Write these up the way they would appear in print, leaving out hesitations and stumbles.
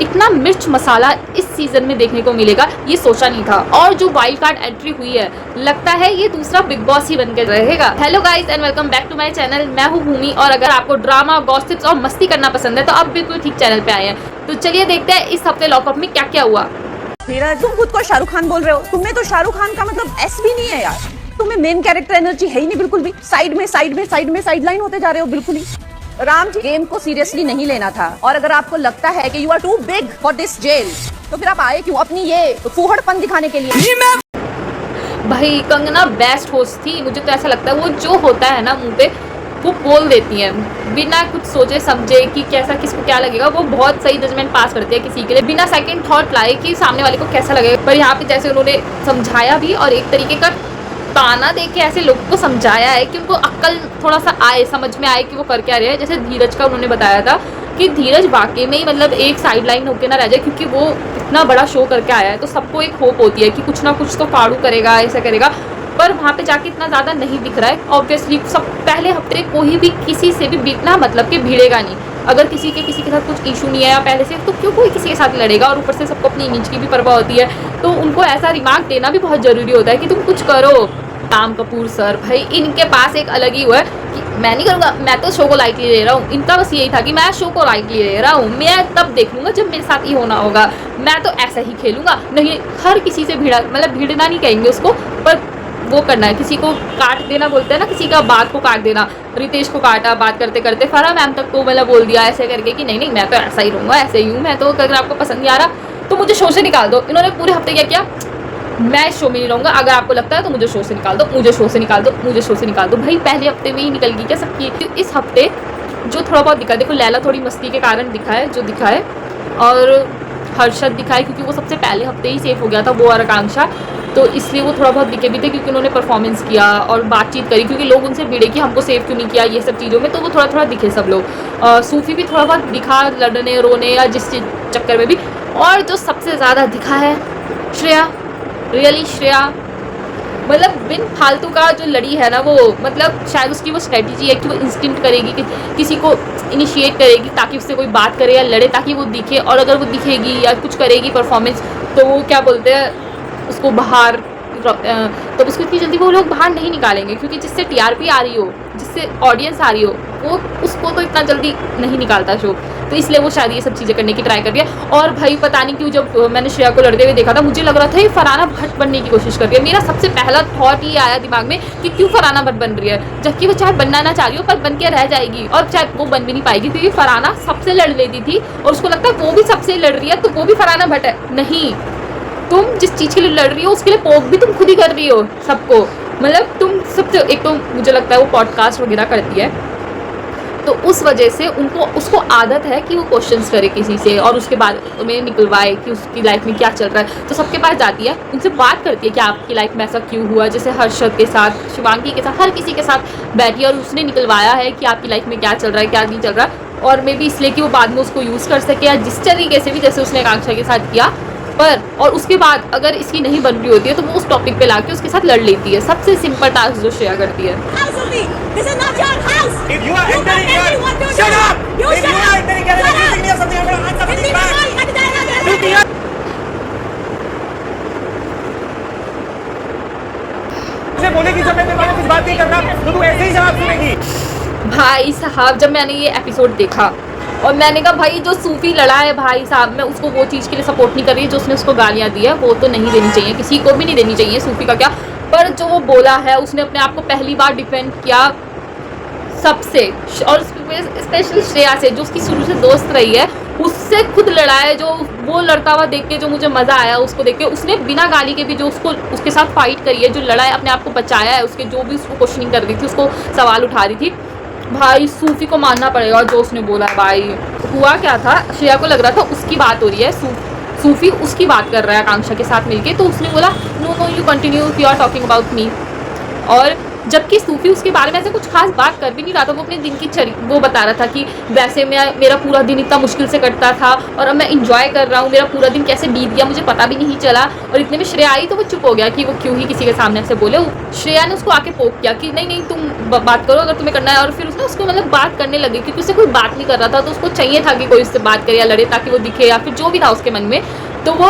इतना मिर्च मसाला इस सीजन में देखने को मिलेगा ये सोचा नहीं था। और जो वाइल्ड कार्ड एंट्री हुई है, लगता है ये दूसरा बिग बॉस ही बनकर रहेगा। Hello guys and welcome back to my channel. मैं हूँ भूमि और अगर आपको ड्रामा, गॉसिप्स और मस्ती करना पसंद है तो आप बिल्कुल ठीक चैनल पे आए हैं। तो चलिए देखते हैं इस हफ्ते लॉकअप में क्या क्या हुआ। तुम खुद को शाहरुख खान बोल रहे हो, तुम्हें तो शाहरुख खान का मतलब एस भी नहीं है यार। तुम्हें मेन कैरेक्टर एनर्जी है ही नहीं बिल्कुल भी। साइड लाइन होते जा रहे हो बिल्कुल ही। राम जी, गेम को सीरियसली नहीं लेना था और अगर आपको लगता है कि you are too big for this jail तो फिर आप आए क्यों अपनी ये फूहड़पन दिखाने के लिए। भाई कंगना बेस्ट होस्ट थी। मुझे तो ऐसा लगता है वो जो होता है ना मुंह पे वो बोल देती है बिना कुछ सोचे समझे कि कैसा किसको क्या लगेगा। वो बहुत सही जजमेंट पास करती है किसी के लिए बिना सेकंड थॉट लाए कि सामने वाले को कैसा लगेगा। पर यहाँ पे जैसे उन्होंने समझाया भी और एक तरीके का ताना दे के ऐसे लोगों को समझाया है कि उनको अक्ल थोड़ा सा आए, समझ में आए कि वो कर क्या रहे हैं। जैसे धीरज का उन्होंने बताया था कि धीरज वाकई में ही मतलब एक साइड लाइन होकर ना रह जाए, क्योंकि वो इतना बड़ा शो करके आया है तो सबको एक होप होती है कि कुछ ना कुछ तो फाड़ू करेगा, ऐसा करेगा। पर वहाँ पे जाके इतना ज़्यादा नहीं दिख रहा है। ऑब्वियसली सब पहले हफ्ते कोई भी किसी से भी बिना मतलब के भिड़ेगा नहीं। अगर किसी के साथ कुछ इशू नहीं है या पहले से, तो क्यों कोई किसी के साथ लड़ेगा। और ऊपर से सबको अपनी इमेज की भी परवाह होती है, तो उनको ऐसा दिमाग देना भी बहुत ज़रूरी होता है कि तुम कुछ करो। राम कपूर सर, भाई इनके पास एक अलग ही हुआ है कि मैं नहीं करूँगा, मैं तो शो को लाइटली ले रहा हूँ। इनका बस यही था कि मैं शो को लाइटली ले रहा हूँ, मैं तब देख लूँगा जब मेरे साथ ही होना होगा, मैं तो ऐसा ही खेलूँगा। नहीं, हर किसी से भिड़ा, मतलब भिड़ना नहीं कहेंगे उसको, पर वो करना है। किसी को काट देना बोलते हैं ना, किसी का बात को काट देना। रितेश को काटा बात करते करते, फरा मैम तक को मतलब बोल दिया ऐसे करके कि नहीं मैं तो ऐसा ही रहूँगा, ऐसे ही हूँ मैं तो, अगर आपको पसंद नहीं आ रहा तो मुझे शो से निकाल दो। इन्होंने पूरे हफ्ते क्या किया, मैं इस शो में नहीं रहूँगा, अगर आपको लगता है तो मुझे शो से निकाल दो, मुझे शो से निकाल दो, मुझे शो से निकाल दो। भाई पहले हफ्ते में ही निकल गई क्या सबकी। इस हफ्ते जो थोड़ा बहुत दिखा, देखो लैला थोड़ी मस्ती के कारण दिखा है जो दिखा है, और हर्षद दिखा है क्योंकि वो सबसे पहले हफ्ते ही सेफ हो गया था, वो और आकांक्षा, तो इसलिए वो थोड़ा बहुत दिखे भी थे क्योंकि उन्होंने परफॉर्मेंस किया और बातचीत करी, क्योंकि लोग उनसे भिड़े कि हमको सेव क्यों नहीं किया ये सब चीज़ों में, तो वो थोड़ा थोड़ा दिखे सब लोग। सूफी भी थोड़ा बहुत दिखा लड़ने रोने या जिस चक्कर में भी। और जो सबसे ज़्यादा दिखा है श्रेया, रियली श्रेया, मतलब बिन फालतू का जो लड़ी है ना वो, मतलब शायद उसकी वो स्ट्रेटजी है कि वो इंस्टिंक्ट करेगी कि किसी को इनिशिएट करेगी ताकि उससे कोई बात करे या लड़े ताकि वो दिखे, और अगर वो दिखेगी या कुछ करेगी परफॉर्मेंस तो वो क्या बोलते हैं उसको बाहर, तो उसको इतनी जल्दी वो लोग बाहर नहीं निकालेंगे, क्योंकि जिससे टीआरपी आ रही हो, जिससे ऑडियंस आ रही हो, वो उसको तो इतना जल्दी नहीं निकालता शो। तो इसलिए वो शायद ये सब चीज़ें करने की ट्राई कर रही है। और भाई पता नहीं क्यों जब मैंने श्रेया को लड़ते हुए देखा था मुझे लग रहा था ये फरहाना भट्ट बनने की कोशिश कर रही है। मेरा सबसे पहला थॉट ये आया दिमाग में कि क्यों फरहाना भट्ट बन रही है, जबकि वो चाहे बनना ना चाह रही हो पर बन के रह जाएगी, और शायद वो बन भी नहीं पाएगी क्योंकि फरहाना सबसे लड़ लेती थी और उसको लगता है वो भी सबसे लड़ रही है तो वो भी फरहाना भट्ट है। नहीं, तुम जिस चीज़ के लिए लड़ रही हो उसके लिए पोक भी तुम खुद ही कर रही हो सबको। मतलब तुम सबसे, एक तो मुझे लगता है वो पॉडकास्ट वगैरह करती है तो उस वजह से उसको आदत है कि वो क्वेश्चंस करे किसी से और उसके बाद में निकलवाए कि उसकी लाइफ में क्या चल रहा है। तो सबके पास जाती है, उनसे बात करती है कि आपकी लाइफ में ऐसा क्यों हुआ, जैसे हर्षद के साथ, शिवांगी के साथ, हर किसी के साथ बैठी और उसने निकलवाया है कि आपकी लाइफ में क्या चल रहा है क्या नहीं चल रहा है। और मे बी इसलिए कि वो बाद में उसको यूज़ कर सके या जिस तरीके से भी, जैसे उसने आकांक्षा के साथ किया। पर और उसके बाद अगर इसकी नहीं बन रही होती है तो वो उस टॉपिक पे लाके उसके साथ लड़ लेती है। सबसे सिंपल टास्क जो श्रेया करती है। बोलेगी जब मैं कुछ बात नहीं करना तो तू ऐसे ही जवाब सुनेगी। भाई साहब जब मैंने ये एपिसोड देखा और मैंने कहा भाई जो सूफी लड़ा है भाई साहब, मैं उसको वो चीज़ के लिए सपोर्ट नहीं कर रही जो उसने उसको गालियाँ दी है, वो तो नहीं देनी चाहिए, किसी को भी नहीं देनी चाहिए, सूफी का क्या। पर जो वो बोला है, उसने अपने आप को पहली बार डिफेंड किया सबसे, और स्पेशली श्रेया से जो उसकी शुरू से दोस्त रही है, उससे खुद लड़ा है। जो वो लड़ता हुआ देख के जो मुझे मज़ा आया उसको देख के, उसने बिना गाली के भी जो उसके साथ फाइट करी है, जो लड़ा है, अपने आप को बचाया है, उसके जो भी उसको क्वेश्चनिंग कर रही थी, उसको सवाल उठा रही थी। भाई सूफी को मानना पड़ेगा जो उसने बोला है। भाई हुआ क्या था, श्रेया को लग रहा था उसकी बात हो रही है, सूफी उसकी बात कर रहा है आकांक्षा के साथ मिलके, तो उसने बोला no no you continue, you are talking about me. और जबकि सूफी उसके बारे में ऐसे कुछ खास बात कर भी नहीं रहा था। वो अपने दिन की वो बता रहा था कि वैसे मेरा पूरा दिन इतना मुश्किल से कटता था और अब मैं इंजॉय कर रहा हूँ, मेरा पूरा दिन कैसे बीत गया मुझे पता भी नहीं चला। और इतने में श्रेया आई तो वो चुप हो गया कि वो क्यों ही किसी के सामने ऐसे बोले। श्रेया ने उसको आके पोक किया कि नहीं तुम बात करो अगर तुम्हें करना है। और फिर उसने उसको मतलब बात करने लगी क्योंकि उससे कोई बात नहीं कर रहा था, तो उसको चाहिए था कि कोई उससे बात करे या लड़े ताकि वो दिखे या फिर जो भी था उसके मन में। तो वो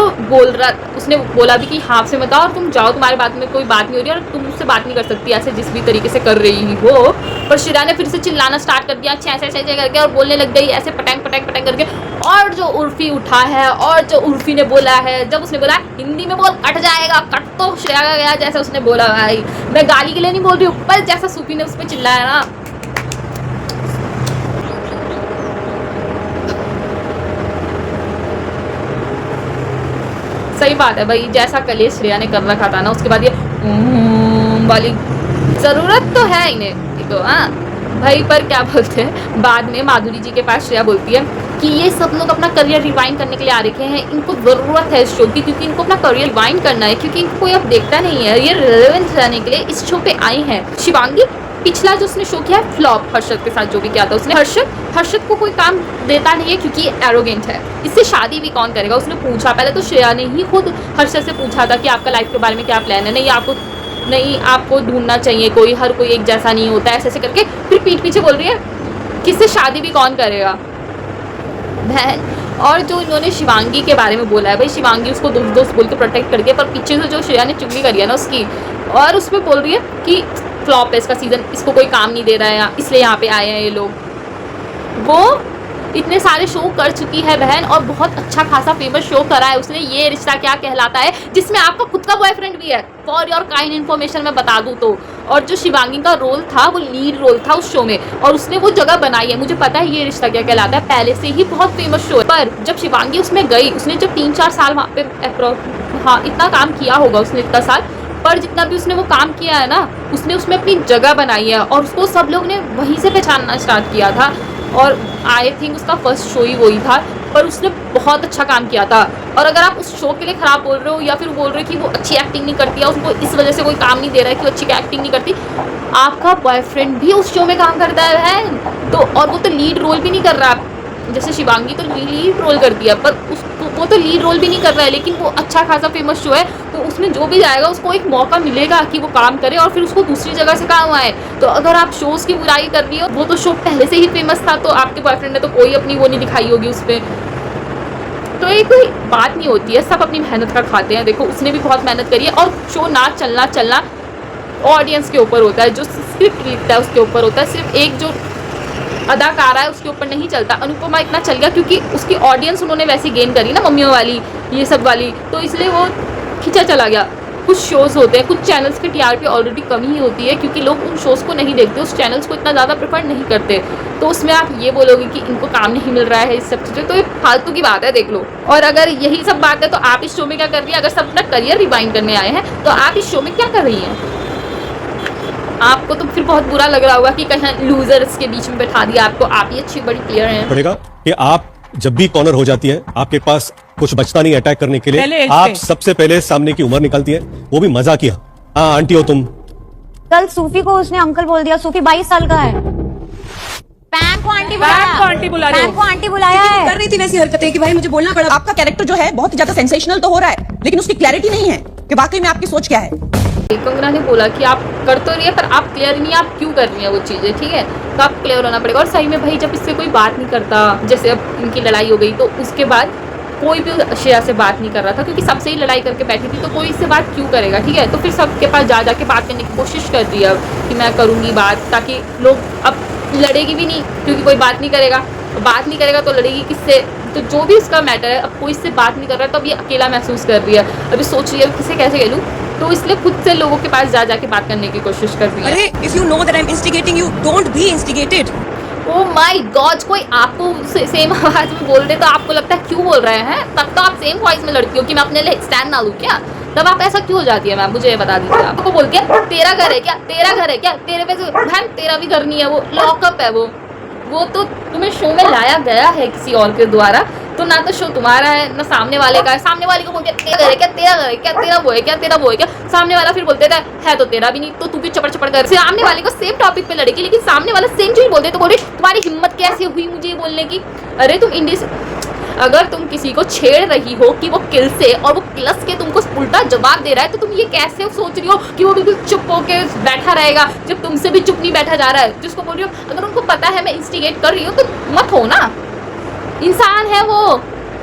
उसने बोला भी कि हाँ से मत आओ और तुम जाओ, तुम्हारे बात में कोई बात नहीं हो रही और तुम मुझसे बात नहीं कर सकती ऐसे जिस भी तरीके से कर रही हो। पर श्रेया ने फिर से चिल्लाना स्टार्ट कर दिया छे करके और बोलने लग गई ऐसे पटंग करके। और जो उर्फी उठा है और जो उर्फी ने बोला है, जब उसने बोला हिंदी में बोल कट जाएगा, कट तो श्रेया का गया जैसे उसने बोला। भाई मैं गाली के लिए नहीं बोल रही हूँ, पर जैसा सूफी ने उस पर चिल्लाया ना, सही बात है भाई, जैसा कलेश श्रेया ने कर रखा था ना उसके बाद ये वाली जरूरत तो है इन्हें देखो। हाँ भाई, पर क्या बोलते हैं बाद में माधुरी जी के पास श्रेया बोलती है कि ये सब लोग अपना करियर रिवाइंड करने के लिए आ रखे हैं, इनको ज़रूरत है इस शो की क्योंकि इनको अपना करियर रिवाइंड करना है क्योंकि इनको कोई अब देखता नहीं है, ये रिलेवेंस रहने के लिए इस शो पे आई हैं। शिवांगी पिछला जो उसने शो किया है फ्लॉप, हर्षद के साथ जो भी किया था उसने, हर्षद को कोई काम देता नहीं है क्योंकि एरोगेंट है, इससे शादी भी कौन करेगा। उसने पूछा पहले तो श्रेया ने ही खुद हर्षद से पूछा था कि आपका लाइफ के बारे में क्या प्लान है, नहीं आपको ढूंढना चाहिए कोई, हर कोई एक जैसा नहीं होता ऐसे ऐसे करके। फिर पीठ पीछे बोल रही है किससे शादी भी कौन करेगा बहन। और जो इन्होंने शिवांगी के बारे में बोला है भाई, शिवांगी उसको दोस्त बोल के प्रोटेक्ट करके, पर पीछे से जो श्रेया ने चुगली करी है ना उसकी, और उसमें बोल रही है कि फ्लॉप है इसका सीजन, इसको कोई काम नहीं दे रहा है इसलिए यहाँ पे आए हैं ये लोग। वो इतने सारे शो कर चुकी है बहन और बहुत अच्छा खासा फेमस शो करा है उसने, ये रिश्ता क्या कहलाता है, जिसमें आपका खुद का बॉयफ्रेंड भी है, फॉर योर काइंड इन्फॉर्मेशन मैं बता दूं तो। और जो शिवांगी का रोल था वो लीड रोल था उस शो में और उसने वो जगह बनाई है। मुझे पता है ये रिश्ता क्या कहलाता है, पहले से ही बहुत फेमस शो है। पर जब शिवांगी उसमें गई, उसने जब 3-4 साल वहाँ पे इतना काम किया होगा उसने इतना साल, पर जितना भी उसने वो काम किया है ना उसने उसमें अपनी जगह बनाई है और उसको सब लोग ने वहीं से पहचानना स्टार्ट किया था। और आई थिंक उसका फर्स्ट शो ही वही था, पर उसने बहुत अच्छा काम किया था। और अगर आप उस शो के लिए ख़राब बोल रहे हो या फिर बोल रहे हो कि वो अच्छी एक्टिंग नहीं करती है, उसको इस वजह से कोई काम नहीं दे रहा है कि वो अच्छी एक्टिंग नहीं करती, आपका बॉयफ्रेंड भी उस शो में काम करता है तो, और वो तो लीड रोल भी नहीं कर रहा। जैसे शिवांगी तो लीड रोल कर दिया, पर वो तो लीड रोल भी नहीं कर रहा है, लेकिन वो अच्छा खासा फेमस शो है तो उसमें जो भी जाएगा उसको एक मौका मिलेगा कि वो काम करे और फिर उसको दूसरी जगह से काम आए। तो अगर आप शोज़ की बुराई कर रही हो, वो तो शो पहले से ही फेमस था तो आपके बॉयफ्रेंड ने तो कोई अपनी वो नहीं दिखाई होगी उस पर, तो ये कोई बात नहीं होती है, सब अपनी मेहनत का खाते हैं। देखो उसने भी बहुत मेहनत करी है और शो ना चलना ऑडियंस के ऊपर होता है, जो स्क्रिप्ट लिखता है उसके ऊपर होता है, सिर्फ एक जो अदाकारा है उसके ऊपर नहीं चलता। अनुपमा इतना चल गया क्योंकि उसकी ऑडियंस उन्होंने वैसी गेन करी ना, मम्मियों वाली ये सब वाली, तो इसलिए वो खींचा चला गया। कुछ शोज़ होते हैं, कुछ चैनल्स की टीआरपी ऑलरेडी कम ही होती है क्योंकि लोग उन शोज़ को नहीं देखते, उस चैनल्स को इतना ज़्यादा प्रेफर नहीं करते, तो उसमें आप ये बोलोगे कि इनको काम नहीं मिल रहा है इस सब चीज़ें, तो ये फालतू की बात है, देख लो। और अगर यही सब बात है तो आप इस शो में क्या कर रही है? अगर सब अपना करियर रिवाइंड करने आए हैं तो आप इस शो में क्या कर रही हैं? आपको तो फिर बहुत बुरा लग रहा होगा कि कहीं लूजर्स के बीच में बैठा दिया आपको, आप ही अच्छी बड़ी प्लेयर हैं। पड़ेगा कि आप जब भी कॉर्नर हो जाती है, आपके पास कुछ बचता नहीं अटैक करने के लिए, आप सबसे पहले सामने की उम्र निकालती है, वो भी मजा किया। हाँ आंटी हो तुम। कल सूफी को उसने अंकल बोल दिया, सूफी 22 साल का है। पैम को आंटी बुलाया है। कर रही थी वैसी हरकतें कि भाई मुझे बोलना पड़ा। आपका कैरेक्टर जो है बहुत ज्यादा सेंसेशनल तो हो रहा है, लेकिन उसकी क्लैरिटी नहीं है कि वाकई में आपकी सोच क्या है। कंगना ने बोला कि आप कर तो रही है पर आप क्लियर नहीं, आप क्यों कर रही हैं वो चीज़ें, ठीक है, तो आप क्लियर होना पड़ेगा। और सही में भाई जब इससे कोई बात नहीं करता, जैसे अब इनकी लड़ाई हो गई तो उसके बाद कोई भी श्रेया से बात नहीं कर रहा था क्योंकि सबसे ही लड़ाई करके बैठी थी, तो कोई इससे बात क्यों करेगा, ठीक है। तो फिर सबके पास जा के बात करने की कोशिश कर रही है कि मैं करूँगी बात, ताकि लोग अब लड़ेगी भी नहीं क्योंकि कोई बात नहीं करेगा, बात नहीं करेगा तो लड़ेगी किससे। तो जो भी इसका मैटर है, अब कोई इससे बात नहीं कर रहा है तो अब ये अकेला महसूस कर रही है, अभी सोच रही है किसे कैसे खेलूँ, तो इसलिए खुद से लोगों के पास जा के बात करने की कोशिश कर रही है। अरे if you know that I am instigating you, don't be instigated. Oh my God, कोई आपको सेम आवाज में बोल दे तो आपको लगता है क्यों बोल रहे हैं, तब तो आप सेम वॉइस में लड़ती हो कि मैं अपने लिए स्टैंड ना लूं क्या, तब आप ऐसा क्यों हो जाती है मैम, मुझे ये बता दीजिए। आपको बोलती है तेरा घर है क्या, तेरा घर है क्या, तेरे पे बहन तेरा भी घर नहीं है, वो लॉकअप है, वो तो तुम्हें शो में लाया गया है किसी और के द्वारा तो ना तो शो तुम्हारा है ना सामने वाले का है। सामने वाले को बोलते तेरा घर है क्या, तेरा घर है क्या, तेरा वो है क्या, तेरा वो है क्या। सामने वाला फिर बोलते है तो तेरा भी नहीं, तो तू भी चपड़ चपड़ कर सामने वाले को सेम टॉपिक पे लड़ेगी, लेकिन सामने वाला सेम चीज बोलते तो बोल रही तुम्हारी हिम्मत कैसे हुई मुझे ये बोलने की। अरे तुम अगर तुम किसी को छेड़ रही हो कि वो किल से और वो किलस के तुमको उल्टा जवाब दे रहा है, तो तुम ये कैसे सोच रही हो कि वो बिल्कुल चुप होके बैठा रहेगा जब तुमसे भी चुप नहीं बैठा जा रहा है। जिसको बोल रही हो अगर उनको पता है मैं इंस्टिगेट कर रही हूँ तो मत हो ना, इंसान है वो।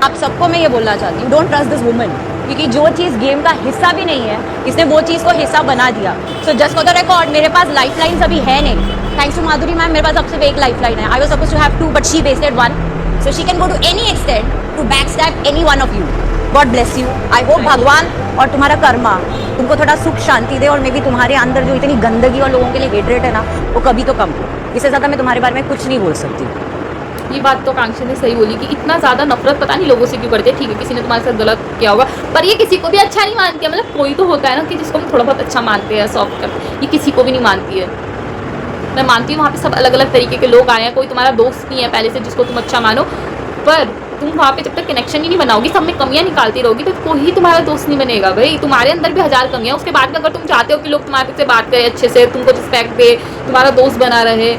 आप सबको मैं ये बोलना चाहती हूँ, डोंट ट्रस्ट दिस वुमन, क्योंकि जो चीज़ गेम का हिस्सा भी नहीं है इसने वो चीज़ को हिस्सा बना दिया। So just for the record, मेरे पास लाइफ लाइन अभी है नहीं, थैंक्स टू माधुरी मैम मेरे पास अब सिर्फ एक लाइफ लाइन है। I was supposed to have 2 but she wasted 1, so she can go to any extent to backstab any one of you. God bless you. I hope भगवान और तुम्हारा कर्मा तुमको थोड़ा सुख शांति दे, और मे बी तुम्हारे अंदर जो इतनी गंदगी और लोगों के लिए हेटरेट है ना वो कभी तो कम हो। इससे ज़्यादा मैं तुम्हारे बारे में कुछ नहीं बोल सकती। ये बात तो आकांक्षा ने सही बोली कि इतना ज़्यादा नफरत पता नहीं लोगों से क्यों करते हैं। ठीक है किसी ने तुम्हारे साथ गलत किया होगा, पर ये किसी को भी अच्छा नहीं मानती है। मतलब कोई तो होता है ना कि जिसको हम थोड़ा बहुत अच्छा मानते हैं, सॉफ्ट करते, ये किसी को भी नहीं मानती है। मैं मानती हूँ वहाँ पे सब अलग अलग तरीके के लोग आए हैं, कोई तुम्हारा दोस्त नहीं है पहले से जिसको तुम अच्छा मानो, पर तुम वहाँ पे जब तक कनेक्शन ही नहीं बनाओगी, सब में कमियाँ निकालती रहोगी, तो कोई तुम्हारा दोस्त नहीं बनेगा भाई। तुम्हारे अंदर भी 1000 कमियाँ, उसके बाद में अगर तुम चाहते हो कि लोग तुम्हारे से बात करें अच्छे से, तुमको रिस्पेक्ट दे, तुम्हारा दोस्त बना रहे,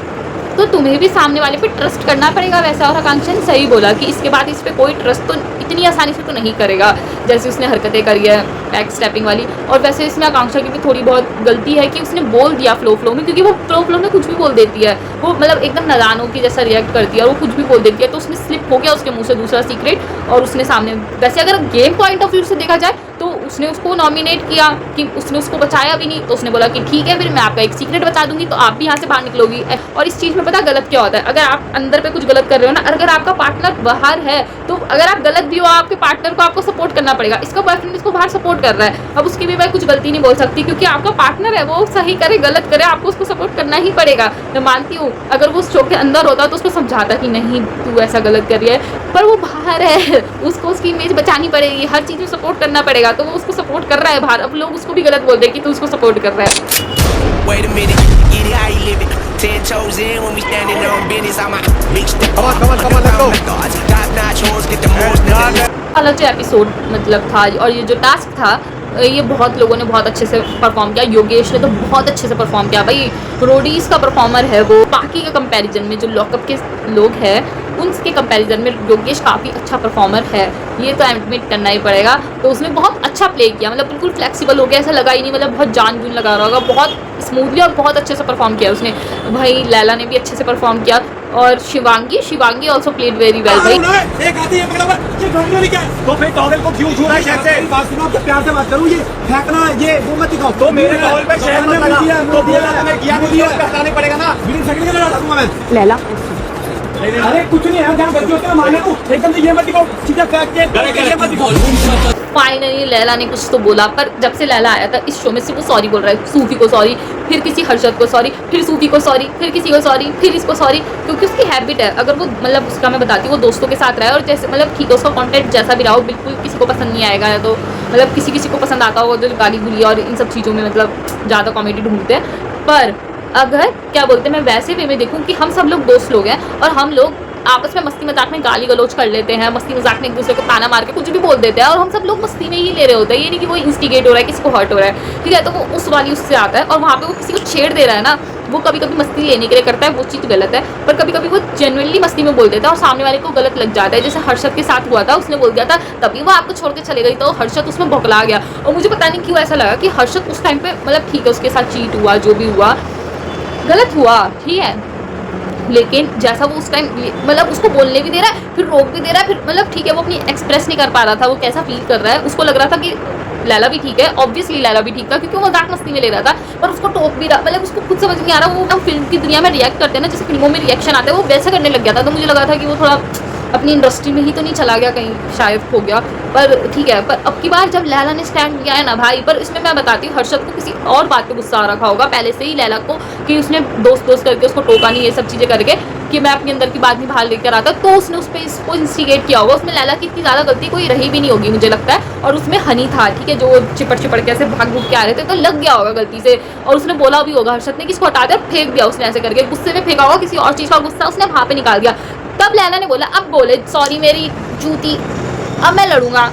तो तुम्हें भी सामने वाले पे ट्रस्ट करना पड़ेगा वैसा। और आकांक्षा ने सही बोला कि इसके बाद इस पर कोई ट्रस्ट तो इतनी आसानी से तो नहीं करेगा जैसे उसने हरकतें करी है बैक स्टेपिंग वाली। और वैसे इसमें आकांक्षा की भी थोड़ी बहुत गलती है कि उसने बोल दिया फ्लो में, क्योंकि वो फ्लो में कुछ भी बोल देती है, वो मतलब एकदम नादानों की जैसा रिएक्ट करती है और वो कुछ भी बोल देती है, तो उसमें स्लिप हो गया उसके मुँह से दूसरा सीक्रेट। और उसने सामने वैसे अगर गेम पॉइंट ऑफ व्यू से देखा जाए तो उसने उसको नॉमिनेट किया कि उसने उसको बचाया भी नहीं, तो उसने बोला कि ठीक है फिर मैं आपका एक सीक्रेट बता दूंगी तो आप भी यहाँ से बाहर निकलोगी। और इस चीज़ में पता गलत क्या होता है, अगर आप अंदर पे कुछ गलत कर रहे हो ना, अगर आपका पार्टनर बाहर है तो अगर आप गलत भी हो आपके पार्टनर को आपको सपोर्ट करना पड़ेगा। इसका बॉयफ्रेंड इसको बाहर सपोर्ट कर रहा है, अब उसकी भी मैं कुछ गलती नहीं बोल सकती क्योंकि आपका पार्टनर है, वो सही करे गलत करे आपको उसको सपोर्ट करना ही पड़ेगा। मैं मानती हूँ अगर वो शो के अंदर होता तो उसको समझाता कि नहीं तू ऐसा गलत कर रही है, पर वो बाहर है, उसको उसकी इमेज बचानी पड़ेगी, हर चीज़ में सपोर्ट करना पड़ेगा, तो वो उसको सपोर्ट कर रहा है बाहर। अब लोग उसको भी गलत बोल दे कि तू उसको सपोर्ट कर रहा है। Wait a minute, get it how you live it. 10 toes in when we standing on business. I'm a big step. Come on, let's go. Top notch hoes get the most. वाला जो episode मतलब था और ये जो task था ये बहुत लोगों ने बहुत अच्छे से परफॉर्म किया। योगेश ने तो बहुत अच्छे से परफॉर्म किया भाई, रोडीज का परफॉर्मर है वो। बाकी के कंपैरिजन में जो लॉकअप के लोग हैं उनके कंपैरिजन में योगेश काफ़ी अच्छा परफॉर्मर है, ये तो एडमिट करना ही पड़ेगा। तो उसने बहुत अच्छा प्ले किया, मतलब बिल्कुल फ्लेक्सिबल हो गया, ऐसा लगा ही नहीं मतलब बहुत जान जून लगा रहा होगा, बहुत स्मूथली और बहुत अच्छे से परफॉर्म किया उसने। भाई लैला ने भी अच्छे से परफॉर्म किया और Shivangi also played very well. भाई एक आती है तो फिर टॉवेल को क्यों छू रहा है शहर से? बात सुनो, आपको प्यार से बात करूं, ये फेंकना ये वो मत दिखाओ। तो मेरे टॉवेल पे शहर में लगा तो दिया तुम्हें किया नहीं दिया हटाने पड़ेगा ना। बिल्कुल सेकंड के लड़ा दूंगा मैं। लैला अरे कुछ नहीं है, जहां गलती होती है माने को एकदम से ये मत दिखाओ, सीधा फेंक के ये मत दिखाओ। फाइनली लैला ने कुछ तो बोला, पर जब से लैला आया था इस शो में सिर्फ वो सॉरी बोल रहा है, सूफी को सॉरी, फिर किसी हर्षद को सॉरी, फिर सूफी को सॉरी, फिर किसी को सॉरी, फिर इसको सॉरी, क्योंकि उसकी हैबिट है। अगर वो मतलब उसका मैं बताती हूँ वो दोस्तों के साथ रहा है और जैसे मतलब ठीक है उसका कंटेंट जैसा भी रहा हो बिल्कुल किसी को पसंद नहीं आएगा, या तो मतलब किसी को पसंद आता होगा जो गाली गुली और इन सब चीज़ों में मतलब ज़्यादा कॉमेडी ढूंढते हैं। पर अगर क्या बोलते हैं मैं वैसे वे में देखूँ कि हम सब लोग दोस्त लोग हैं और हम लोग आपस में मस्ती मजाक में गाली गलौज कर लेते हैं, मस्ती मजाक में एक दूसरे को ताना मार के कुछ भी बोल देते हैं और हम सब लोग मस्ती में ही ले रहे होते हैं, ये नहीं कि वो इंस्टिगेट हो रहा है किसी को हर्ट हो रहा है, ठीक है। तो वो उस वाली उससे आता है और वहाँ पे वो किसी को छेड़ दे रहा है ना, वो कभी कभी मस्ती लेने के लिए करता है, वो चीज़ गलत है, पर कभी कभी वो जेन्युइनली मस्ती में बोल देता है और सामने वाले को गलत लग जाता है। जैसे हर्षद के साथ हुआ था, उसने बोल दिया था तभी वो आपको छोड़ के चले गई, तो हर्षद उसमें भौकला गया और मुझे पता नहीं क्यों ऐसा लगा कि हर्षद उस टाइम पे मतलब ठीक है उसके साथ चीट हुआ, जो भी हुआ गलत हुआ, ठीक है, लेकिन जैसा वो उस टाइम मतलब उसको बोलने भी दे रहा है फिर रोक भी दे रहा है, फिर मतलब ठीक है वो अपनी एक्सप्रेस नहीं कर पा रहा था वो कैसा फील कर रहा है। उसको लग रहा था कि लैला भी ठीक है, ऑब्वियसली लैला भी ठीक था क्योंकि वो मजाक मस्ती में ले रहा था, पर उसको टोक भी रहा, मतलब उसको खुद समझ नहीं आ रहा। वो हम फिल्म की दुनिया में रिएक्ट करते हैं ना, जैसे फिल्मों में रिएक्शन आता है, वो वैसा करने लग गया था। तो मुझे लगा था कि वो थोड़ा अपनी इंडस्ट्री में ही तो नहीं चला गया कहीं, शायद हो गया, पर ठीक है। पर अब की बार जब लैला ने स्टैंड लिया है ना भाई, पर इसमें मैं बताती हूँ हर्षद को किसी और बात पे गुस्सा आ रखा होगा पहले से ही लैला को कि उसने दोस्त करके उसको टोका नहीं, ये सब चीज़ें करके कि मैं अपने अंदर की बात नहीं बाहर लेकर आता, तो उसने उस पर इसको इंस्टिगेट किया होगा। उसमें लैला की इतनी ज़्यादा गलती कोई रही भी नहीं होगी मुझे लगता है, और उसमें हनी था, ठीक है, जो चिपड़ के ऐसे भाग भूग के आ रहे थे, तो लग गया होगा गलती से और उसने बोला भी होगा हर्षद ने कि इसको हटा दिया, फेंक दिया उसने ऐसे करके, गुस्से में फेंका होगा, किसी और चीज़ का गुस्सा उसने वहाँ पे निकाल दिया। तब लैला ने बोला, अब बोले सॉरी मेरी जूती, अब मैं लड़ूंगा।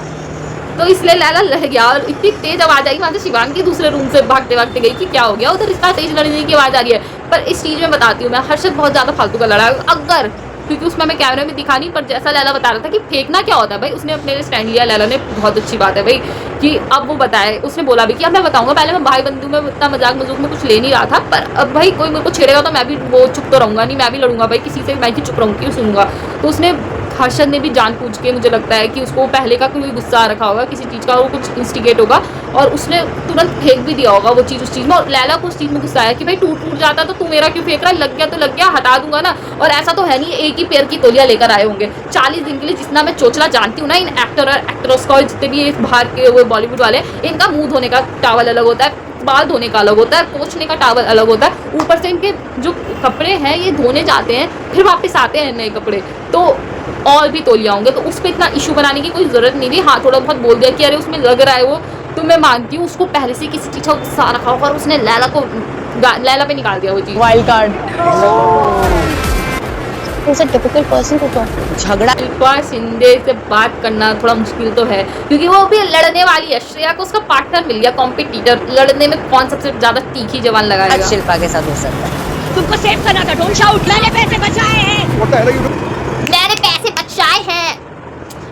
तो इसलिए लैला लड़ गया और इतनी तेज आवाज आई वहां से शिवांगी दूसरे रूम से भागते भागते गई कि क्या हो गया, उधर इतना तेज लड़ने की आवाज आ रही है। पर इस चीज में बताती हूँ मैं, हर्षद बहुत ज्यादा फालतू का लड़ा अगर, क्योंकि उसमें मैं कैमरे में दिखा नहीं, पर जैसा लैला बता रहा था कि फेंकना क्या होता है भाई, उसने अपने लिए स्टैंड लिया। लैला ने बहुत अच्छी बात है भाई कि अब वो बताए, उसने बोला भी कि अब मैं बताऊंगा, पहले मैं भाई बंधु में इतना मजाक मजूक में कुछ ले नहीं रहा था, पर अब भाई कोई मेरे को छेड़ेगा तो मैं भी वो चुप तो रहूंगा नहीं, मैं भी लड़ूंगा भाई, किसी से मैं भी चुप रहूंगी सुनूंगा। तो उसने, हर्षद ने भी जानबूझ के, मुझे लगता है कि उसको पहले का कोई गुस्सा आ रखा होगा किसी चीज़ का, वो कुछ इंस्टिगेट होगा और उसने तुरंत फेंक भी दिया होगा वो चीज़ उस चीज़ में। और लैला को उस चीज़ में गुस्सा आया कि भाई टूट जाता तो तू मेरा क्यों फेंक रहा है, लग गया तो लग गया, हटा दूंगा ना। और ऐसा तो है नहीं एक ही पेयर की तौलिया लेकर आए होंगे 40 दिन के लिए। जितना मैं चोचला जानती हूँ ना इन एक्टर और एक्ट्रेस का, जितने भी बाहर के वो बॉलीवुड वाले, इनका मुंह धोने का टावल अलग होता है, बाल धोने का अलग होता है, पोंछने का टावल अलग होता है, ऊपर से इनके जो कपड़े हैं ये धोने जाते हैं फिर वापस आते हैं नए कपड़े, तो और भी तौलिया होंगे। तो उस पर इतना इशू बनाने की कोई ज़रूरत नहीं थी। हाँ थोड़ा बहुत बोल दिया कि अरे उसमें लग रहा है वो, तो मैं मानती हूँ उसको पहले से किसी चीज़ का गुस्सा रखा होगा और उसने लैला पे निकाल दिया वो चीज़। वाइल्ड कार्ड टिपिकल पर्सन को झगड़ा। शिल्पा शिंदे से बात करना थोड़ा मुश्किल तो है क्योंकि वो भी लड़ने वाली है। श्रेया को उसका पार्टनर मिल गया, कॉम्पिटिटर, लड़ने में कौन सबसे ज्यादा तीखी जवान लगाएगा। शिल्पा के साथ हो सकता है। तुमको सेव करना था, डोंट शाउट। मैंने पैसे बचाए हैं, मैंने पैसे बचाए हैं।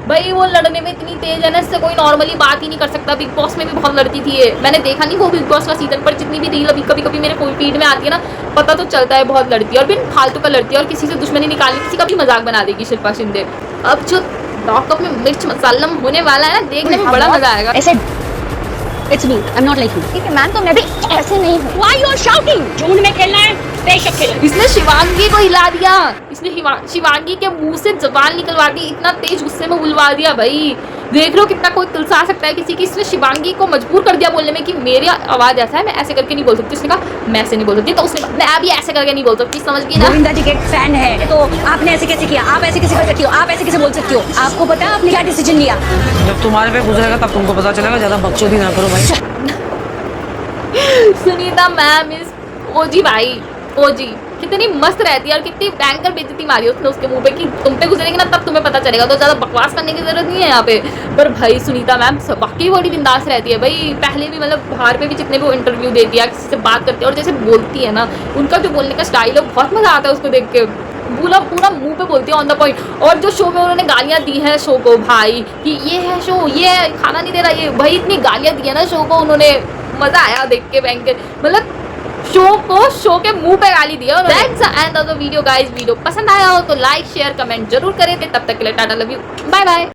भाई वो लड़ने में इतनी तेज है ना, इससे कोई नॉर्मली बात ही नहीं कर सकता। बिग बॉस में भी बहुत लड़ती थी ये, मैंने देखा नहीं वो बिग बॉस का सीजन, पर जितनी भी रील अभी कभी कभी मेरे कोई फीड में आती है ना, पता तो चलता है बहुत लड़ती है और बिन फालतू का लड़ती है और किसी से दुश्मनी निकालने, किसी का भी मजाक बना देगी शिल्पा शिंदे। अब जो लॉकअप में मिर्च मसालम होने वाला है ना, देखने में बड़ा मजा आएगा। ऐसे it's me, I am not like you. ठीक है मैम, तो मैं भी ऐसे नहीं हूं। Why you are shouting? झुंड में खेलना है, बेशक खेलो। इसने शिवांगी को हिला दिया, इसने शिवांगी के मुंह से जबान निकलवा दी, इतना तेज गुस्से में बुलवा दिया। भाई देख लो कितना कोई तुलसा सकता है किसी की। इसने शिवांगी को मजबूर कर दिया बोलने में कि मेरी आवाज ऐसा है, मैं ऐसे करके नहीं बोल सकती। उसने कहा मैं ऐसे नहीं बोल सकती, तो उसने मैं अभी ऐसे करके नहीं बोल सकती, समझ गई ना। गोविंदा जी के फैन है तो आपने ऐसे कैसे किया? आप ऐसे कैसे कर सकती हो? आप ऐसे कैसे बोल सकती हो? आपको पता है आपने क्या डिसीजन लिया? जब तुम्हारे पे गुजरेगा तब तुमको पता चलेगा, ज्यादा बकचोदी ना करो भाई। सुनीता मैम इज ओजी भाई, ओजी कितनी मस्त रहती है और कितनी बैंकर बेइज्जती मारी उसने उसके मुंह पे कि तुम पे गुजरेगी ना तब तुम्हें पता चलेगा, तो ज़्यादा बकवास करने की जरूरत नहीं है यहाँ पे। पर भाई सुनीता मैम वाकई बड़ी बिंदास रहती है भाई। पहले भी मतलब बाहर पे भी जितने भी वो इंटरव्यू देती है, किसी से बात करती है और जैसे बोलती है ना, उनका जो बोलने का स्टाइल है बहुत मज़ा आता है उसको देख के। पूरा मुंह पे बोलती है ऑन द पॉइंट। और जो शो में उन्होंने गालियाँ दी हैं शो को भाई कि ये है शो, ये है खाना नहीं दे रहा, ये भाई इतनी गालियाँ दी है ना शो को उन्होंने, मज़ा आया देख के बैंकर, मतलब शो के मुंह पे गाली दिया। That's the end of the video guys. Video पसंद आया हो तो लाइक शेयर कमेंट जरूर करें। तब तक के लिए tata, love you, bye bye.